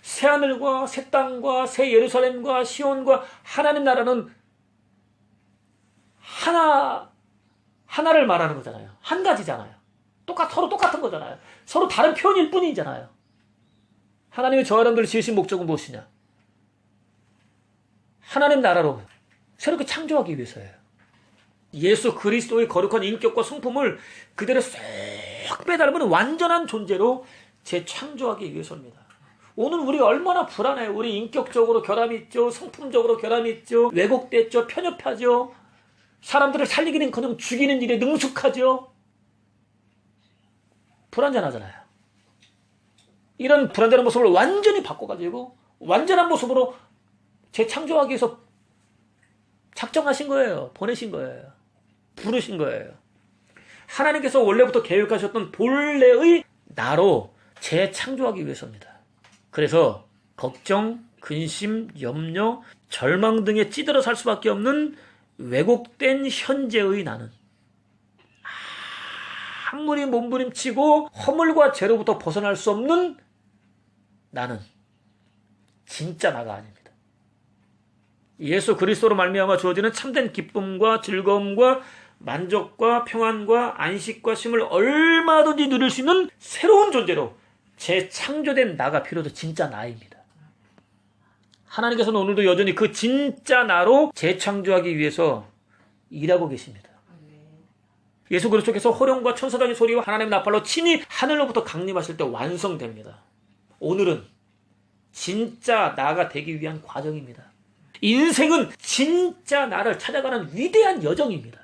새 하늘과 새 땅과 새 예루살렘과 시온과 하나님 나라는 하나를 말하는 거잖아요. 한 가지잖아요. 서로 똑같은 거잖아요. 서로 다른 표현일 뿐이잖아요. 하나님이 저 사람들을 지으신 목적은 무엇이냐? 하나님 나라로 새롭게 창조하기 위해서예요. 예수 그리스도의 거룩한 인격과 성품을 그대로 쏙 빼닮은 완전한 존재로 재창조하기 위해서입니다. 오늘 우리 얼마나 불안해요. 우리 인격적으로 결함이 있죠. 성품적으로 결함이 있죠. 왜곡됐죠. 편협하죠. 사람들을 살리기는커녕 죽이는 일에 능숙하죠. 불완전하잖아요. 이런 불완전한 모습을 완전히 바꿔가지고 완전한 모습으로 재창조하기 위해서 작정하신 거예요. 보내신 거예요. 부르신 거예요. 하나님께서 원래부터 계획하셨던 본래의 나로 재창조하기 위해서입니다. 그래서 걱정, 근심, 염려, 절망 등에 찌들어 살 수밖에 없는 왜곡된 현재의 나는 아무리 몸부림치고 허물과 죄로부터 벗어날 수 없는 나는 진짜 나가 아닙니다. 예수 그리스도로 말미암아 주어지는 참된 기쁨과 즐거움과 만족과 평안과 안식과 쉼을 얼마든지 누릴 수 있는 새로운 존재로 재창조된 나가 비로소 진짜 나입니다. 하나님께서는 오늘도 여전히 그 진짜 나로 재창조하기 위해서 일하고 계십니다. 예수 그리스도께서 호령과 천사장의 소리와 하나님의 나팔로 친히 하늘로부터 강림하실 때 완성됩니다. 오늘은 진짜 나가 되기 위한 과정입니다. 인생은 진짜 나를 찾아가는 위대한 여정입니다.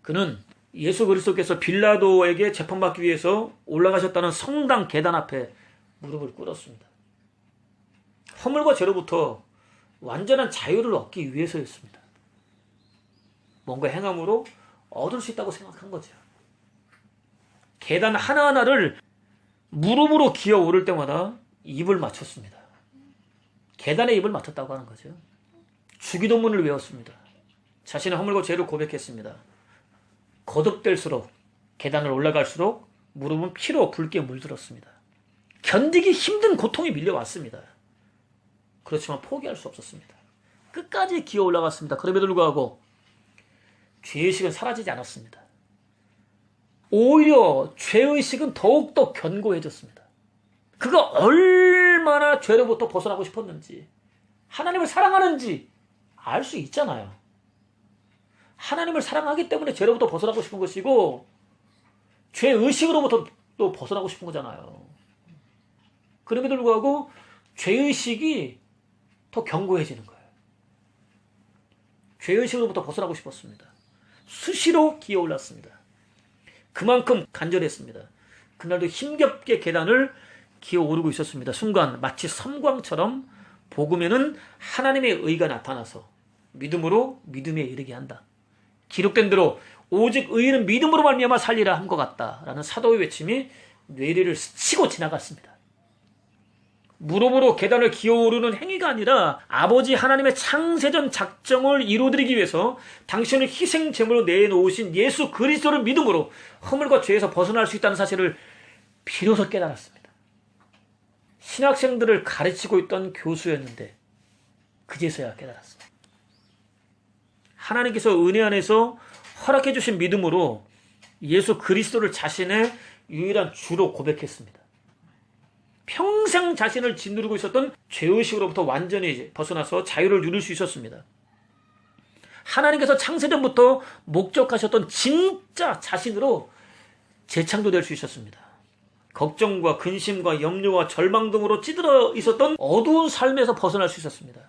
그는 예수 그리스도께서 빌라도에게 재판받기 위해서 올라가셨다는 성당 계단 앞에 무릎을 꿇었습니다. 허물과 죄로부터 완전한 자유를 얻기 위해서였습니다. 뭔가 행함으로 얻을 수 있다고 생각한 거죠. 계단 하나하나를 무릎으로 기어 오를 때마다 입을 맞췄습니다. 계단에 입을 맞췄다고 하는 거죠. 주기도문을 외웠습니다. 자신의 허물과 죄를 고백했습니다. 거듭될수록 계단을 올라갈수록 무릎은 피로 붉게 물들었습니다. 견디기 힘든 고통이 밀려왔습니다. 그렇지만 포기할 수 없었습니다. 끝까지 기어 올라갔습니다. 그럼에도 불구하고 죄의식은 사라지지 않았습니다. 오히려 죄의식은 더욱더 견고해졌습니다. 그가 얼마나 죄로부터 벗어나고 싶었는지, 하나님을 사랑하는지 알 수 있잖아요. 하나님을 사랑하기 때문에 죄로부터 벗어나고 싶은 것이고, 죄의식으로부터 또 벗어나고 싶은 거잖아요. 그럼에도 불구하고 죄의식이 더 견고해지는 거예요. 죄의식으로부터 벗어나고 싶었습니다. 수시로 기어 올랐습니다. 그만큼 간절했습니다. 그날도 힘겹게 계단을 기어 오르고 있었습니다. 순간 마치 섬광처럼 복음에는 하나님의 의가 나타나서 믿음으로 믿음에 이르게 한다. 기록된 대로 오직 의인은 믿음으로 말미암아 살리라 함과 같다라는 사도의 외침이 뇌리를 스치고 지나갔습니다. 무릎으로 계단을 기어오르는 행위가 아니라 아버지 하나님의 창세전 작정을 이루어드리기 위해서 당신을 희생 제물로 내놓으신 예수 그리스도를 믿음으로 허물과 죄에서 벗어날 수 있다는 사실을 비로소 깨달았습니다. 신학생들을 가르치고 있던 교수였는데 그제서야 깨달았습니다. 하나님께서 은혜 안에서 허락해 주신 믿음으로 예수 그리스도를 자신의 유일한 주로 고백했습니다. 평생 자신을 짓누르고 있었던 죄의식으로부터 완전히 벗어나서 자유를 누릴 수 있었습니다. 하나님께서 창세전부터 목적하셨던 진짜 자신으로 재창조될 수 있었습니다. 걱정과 근심과 염려와 절망 등으로 찌들어 있었던 어두운 삶에서 벗어날 수 있었습니다.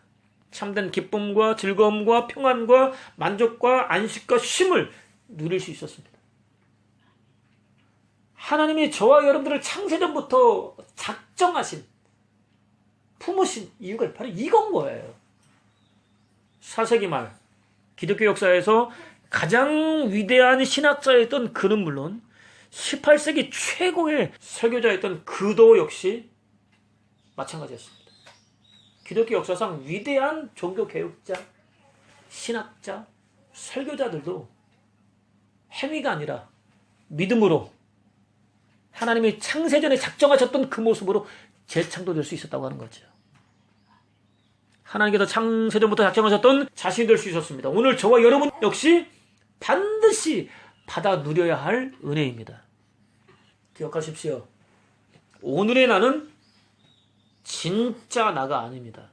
참된 기쁨과 즐거움과 평안과 만족과 안식과 쉼을 누릴 수 있었습니다. 하나님이 저와 여러분들을 창세전부터 작정하신, 품으신 이유가 바로 이건 거예요. 4세기 말 기독교 역사에서 가장 위대한 신학자였던 그는 물론 18세기 최고의 설교자였던 그도 역시 마찬가지였습니다. 기독교 역사상 위대한 종교개혁자, 신학자, 설교자들도 행위가 아니라 믿음으로 하나님이 창세전에 작정하셨던 그 모습으로 재창조될 수 있었다고 하는 거죠. 하나님께서 창세전부터 작정하셨던 자신이 될 수 있었습니다. 오늘 저와 여러분 역시 반드시 받아 누려야 할 은혜입니다. 기억하십시오. 오늘의 나는 진짜 나가 아닙니다.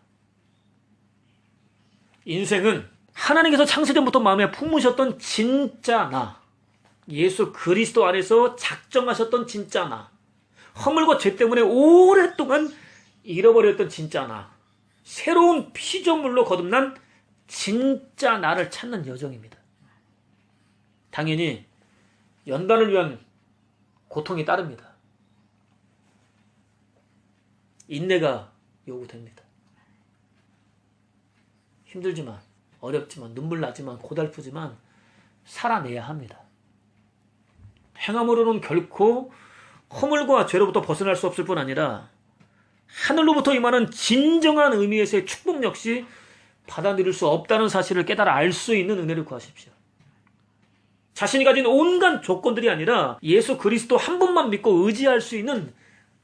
인생은 하나님께서 창세전부터 마음에 품으셨던 진짜 나, 예수 그리스도 안에서 작정하셨던 진짜 나, 허물과 죄 때문에 오랫동안 잃어버렸던 진짜 나, 새로운 피조물로 거듭난 진짜 나를 찾는 여정입니다. 당연히 연단을 위한 고통이 따릅니다. 인내가 요구됩니다. 힘들지만, 어렵지만, 눈물 나지만, 고달프지만 살아내야 합니다. 행함으로는 결코 허물과 죄로부터 벗어날 수 없을 뿐 아니라 하늘로부터 임하는 진정한 의미에서의 축복 역시 받아들일 수 없다는 사실을 깨달아 알 수 있는 은혜를 구하십시오. 자신이 가진 온갖 조건들이 아니라 예수 그리스도 한 분만 믿고 의지할 수 있는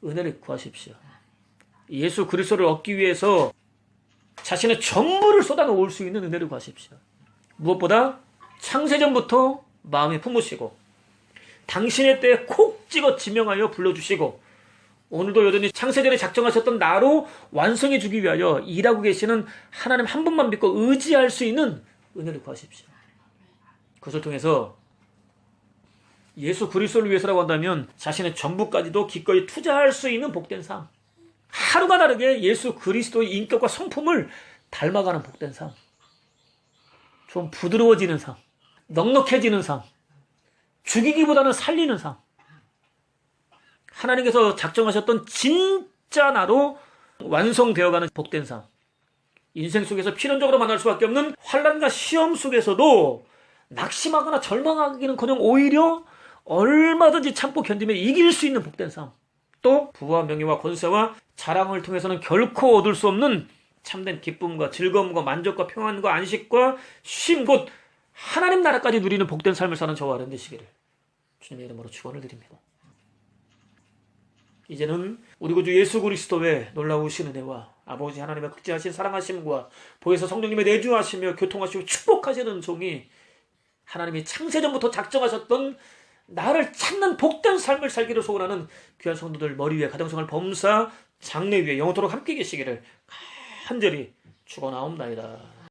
은혜를 구하십시오. 예수 그리스도를 얻기 위해서 자신의 전부를 쏟아놓을 수 있는 은혜를 구하십시오. 무엇보다 창세전부터 마음에 품으시고 당신의 때에 콕 찍어 지명하여 불러주시고 오늘도 여전히 창세전에 작정하셨던 나로 완성해 주기 위하여 일하고 계시는 하나님 한 분만 믿고 의지할 수 있는 은혜를 구하십시오. 그것을 통해서 예수 그리스도를 위해서라고 한다면 자신의 전부까지도 기꺼이 투자할 수 있는 복된 삶. 하루가 다르게 예수 그리스도의 인격과 성품을 닮아가는 복된 삶. 좀 부드러워지는 삶. 넉넉해지는 삶. 죽이기보다는 살리는 삶. 하나님께서 작정하셨던 진짜 나로 완성되어가는 복된 삶. 인생 속에서 필연적으로 만날 수밖에 없는 환난과 시험 속에서도 낙심하거나 절망하기는커녕 오히려 얼마든지 참고 견디며 이길 수 있는 복된 삶. 또 부와 명예와 권세와 자랑을 통해서는 결코 얻을 수 없는 참된 기쁨과 즐거움과 만족과 평안과 안식과 쉼, 곧 하나님 나라까지 누리는 복된 삶을 사는 저와 여러분 되시기를 주님의 이름으로 축원을 드립니다. 이제는 우리 구주 예수 그리스도의 놀라우신 은혜와 아버지 하나님의 극진하신 사랑하심과 보혜사 성령님의 내주하시며 교통하시고 축복하시는 종이 하나님이 창세전부터 작정하셨던 나를 찾는 복된 삶을 살기를 소원하는 귀한 성도들 머리 위에 가정생활 범사 장래 위에 영원토록 함께 계시기를 간절히 축원하옵나이다.